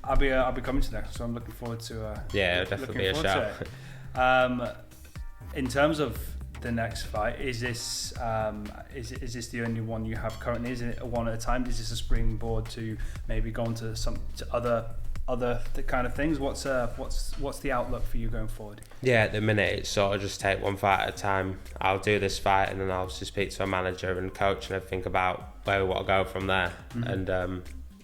I'll be coming to that, so I'm looking forward to. Yeah, it'll definitely be a show. In terms of the next fight, is this the only one you have currently? Is it one at a time? Is this a springboard to maybe go on to other kind of things? What's the outlook for you going forward? Yeah, at the minute it's sort of just take one fight at a time. I'll do this fight and then I'll obviously speak to a manager and coach and everything about where we want to go from there. And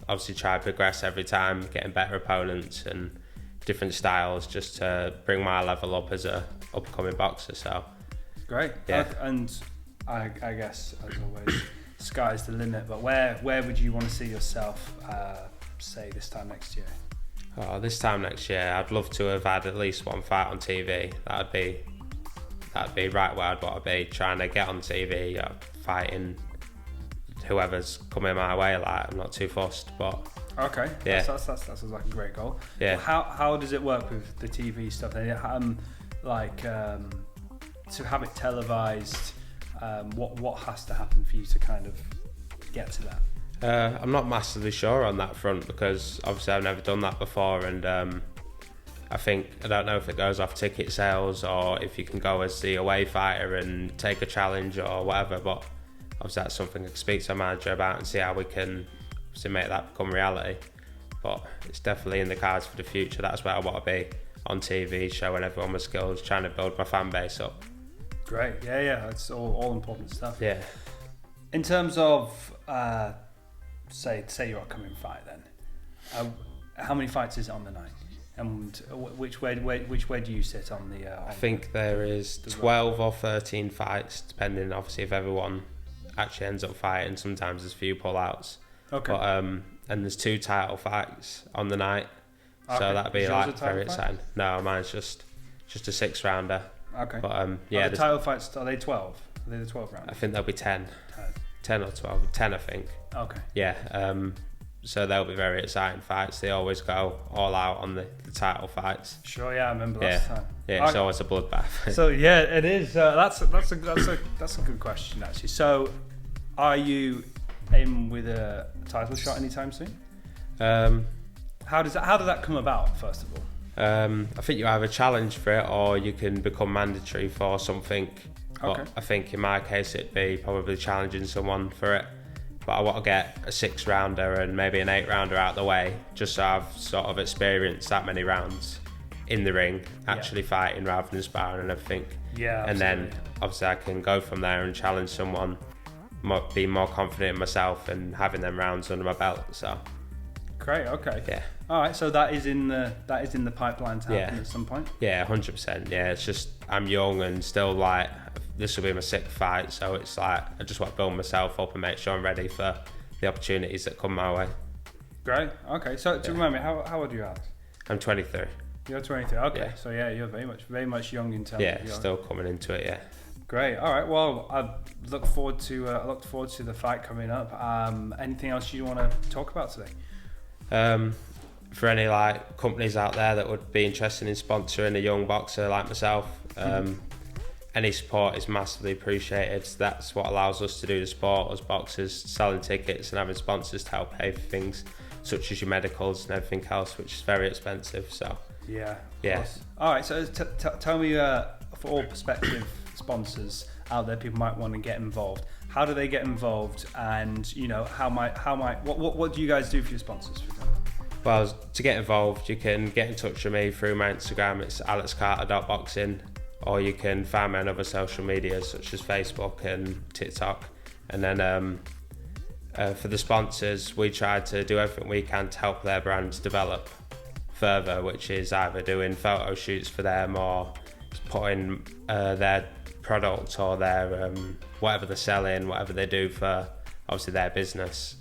obviously try to progress every time, getting better opponents and different styles just to bring my level up as a upcoming boxer. So great. Yeah. And I guess as always, sky's the limit, but where would you want to see yourself say this time next year? Oh, this time next year, I'd love to have had at least one fight on TV. That'd be right where I'd want to be, trying to get on TV, fighting whoever's coming my way. Like, I'm not too fussed, but okay, yeah, that sounds like a great goal. Yeah. Well, how does it work with the TV stuff? To have it televised, what has to happen for you to kind of get to that? I'm not massively sure on that front because obviously I've never done that before, and I don't know if it goes off ticket sales or if you can go as the away fighter and take a challenge or whatever, but obviously that's something I can speak to a manager about and see how we can obviously make that become reality. But it's definitely in the cards for the future. That's where I want to be, on TV, showing everyone my skills, trying to build my fan base up. Great, yeah, that's all important stuff. Yeah. In terms of say your upcoming fight, then how many fights is it on the night, and which way do you sit on the? I think there is 12 or 13 fights, depending obviously if everyone actually ends up fighting. Sometimes there's a few pullouts. Okay. But and there's 2 title fights on the night, so that'd be like very exciting. No, mine's just a 6-rounder. Okay. But yeah, the title fights, are they 12? Are they the 12 rounds? I think there'll be 10. 10 or 12, 10 I think. Okay. Yeah, so they'll be very exciting fights. They always go all out on the title fights. Sure, yeah, I remember last time. Yeah, it's always a bloodbath. So yeah, it is. That's a good question actually. So, are you aiming with a title shot anytime soon? How did that come about, first of all? I think you either challenge for it or you can become mandatory for something. But Okay. I think in my case it'd be probably challenging someone for it. But I want to get a 6-rounder and maybe an 8-rounder out of the way, just so I've sort of experienced that many rounds in the ring, actually fighting rather than sparring and everything. Yeah, and then obviously I can go from there and challenge someone, be more confident in myself and having them rounds under my belt. So great. Okay. Yeah. All right. So that is in the pipeline to happen at some point. Yeah, 100%. Yeah, it's just I'm young and still like this will be my 6th fight, so it's like I just want to build myself up and make sure I'm ready for the opportunities that come my way. Great. Okay. So to remind me, how old are you, Alex? I'm 23. You're 23. Okay. Yeah. So yeah, you're very much young in terms. Yeah, of still coming into it. Yeah. Great. All right. Well, I look forward to the fight coming up. Anything else you want to talk about today? For any like companies out there that would be interested in sponsoring a young boxer like myself, any support is massively appreciated. That's what allows us to do the sport as boxers, selling tickets and having sponsors to help pay for things such as your medicals and everything else, which is very expensive. So yeah. Yes. All right. So tell me, for all prospective sponsors out there, people might want to get involved. How do they get involved? And what do you guys do for your sponsors, for example? Well, to get involved, you can get in touch with me through my Instagram. It's alexcarter.boxing, or you can find me on other social media such as Facebook and TikTok. And then for the sponsors, we try to do everything we can to help their brands develop further, which is either doing photo shoots for them or putting their product or their whatever they're selling, whatever they do for obviously their business.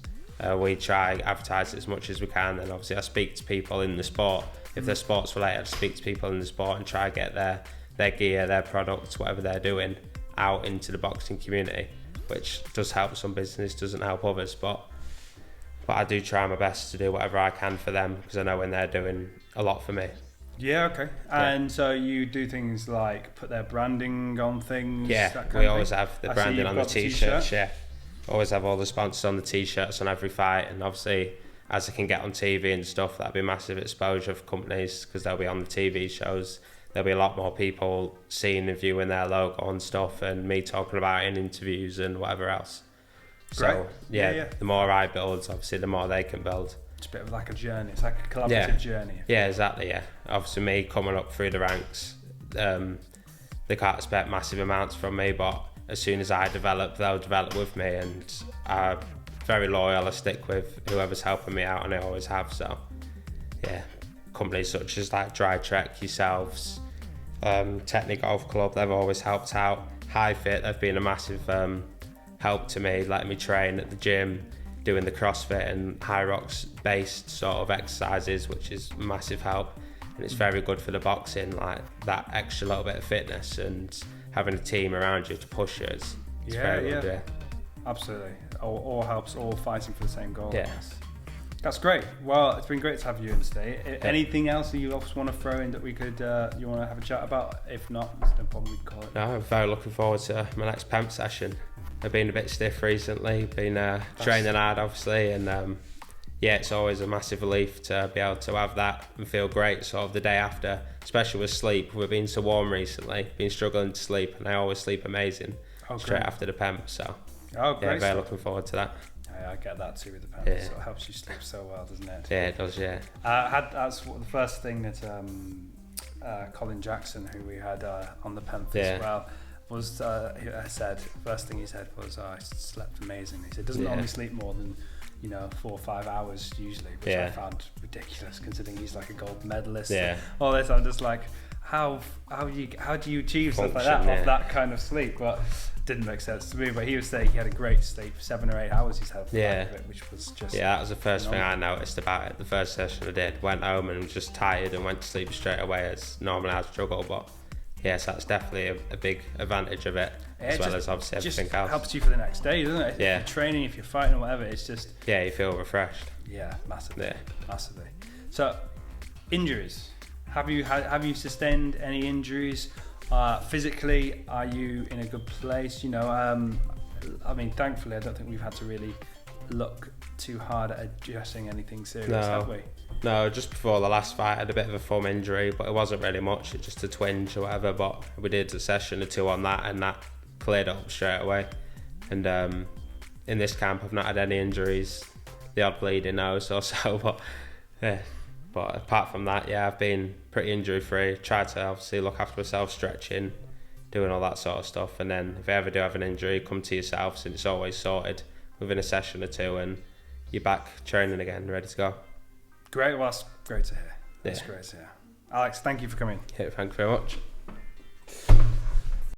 We try advertise as much as we can, and obviously I speak to people in the sport. If they're sports related, I speak to people in the sport and try to get their gear, their products, whatever they're doing, out into the boxing community, which does help some business, doesn't help others, but I do try my best to do whatever I can for them, because I know when they're doing a lot for me. Yeah, okay. And so you do things like put their branding on things? Yeah, we always have the branding on the t-shirts, yeah. Always have all the sponsors on the t-shirts on every fight, and obviously as I can get on TV and stuff, that'd be massive exposure for companies because they'll be on the TV shows. There'll be a lot more people seeing and viewing their logo and stuff, and me talking about it in interviews and whatever else. So yeah, the more I build, obviously the more they can build. It's a bit of like a journey. It's like a collaborative journey. Yeah, exactly. Yeah, obviously me coming up through the ranks, they can't expect massive amounts from me, but as soon as I develop, they'll develop with me, and I'm very loyal. I stick with whoever's helping me out, and I always have. So yeah, companies such as like Dry Trek, yourselves, Technic Golf Club, they've always helped out. High Fit, they've been a massive help to me, letting me train at the gym, doing the CrossFit and high rocks based sort of exercises, which is massive help. And it's very good for the boxing, like that extra little bit of fitness and having a team around you to push you. It's very good, yeah. Absolutely. All helps, all fighting for the same goal. Yeah. That's great. Well, it's been great to have you in today. Anything else that you also want to throw in that we could, you want to have a chat about? If not, there's no problem, we can call it. No, I'm very looking forward to my next PEMF session. I've been a bit stiff recently, been training hard obviously, and yeah, it's always a massive relief to be able to have that and feel great sort of the day after, especially with sleep. We've been so warm recently, been struggling to sleep, and I always sleep amazing straight after the PEMF, so yeah, very looking forward to that. I get that too with the PEMF, so it helps you sleep so well, doesn't it? Yeah, it does, yeah. That's the first thing that Colin Jackson, who we had on the PEMF as well, was first thing he said was, I slept amazing. He said doesn't normally sleep more than 4 or 5 hours usually, which I found ridiculous considering he's like a gold medalist. Yeah. All this, I'm just like, how do you achieve stuff like that off that kind of sleep? But didn't make sense to me. But he was saying he had a great sleep, 7 or 8 hours he's had of it, which was just that was the first thing I noticed about it. The first session I did, went home and was just tired and went to sleep straight away. As normally I struggle, but yes, that's definitely a big advantage of it, as well as obviously everything else. It helps you for the next day, doesn't it? Yeah. If you're training, if you're fighting or whatever, it's just... Yeah, you feel refreshed. Yeah, massively. So, injuries. Have you sustained any injuries? Physically, are you in a good place? Thankfully, I don't think we've had to really look too hard at addressing anything serious, have we? No, just before the last fight I had a bit of a thumb injury, but it wasn't really much, it's just a twinge or whatever, but we did a session or two on that and that cleared up straight away. And in this camp I've not had any injuries, the odd bleeding nose or so, but apart from that, I've been pretty injury free. Tried to obviously look after myself, stretching, doing all that sort of stuff, and then if you ever do have an injury, come to yourself, since it's always sorted within a session or two and you're back training again, ready to go. Great, well, that's great to hear. That's great to hear. Alex, thank you for coming. Yeah, thank you very much.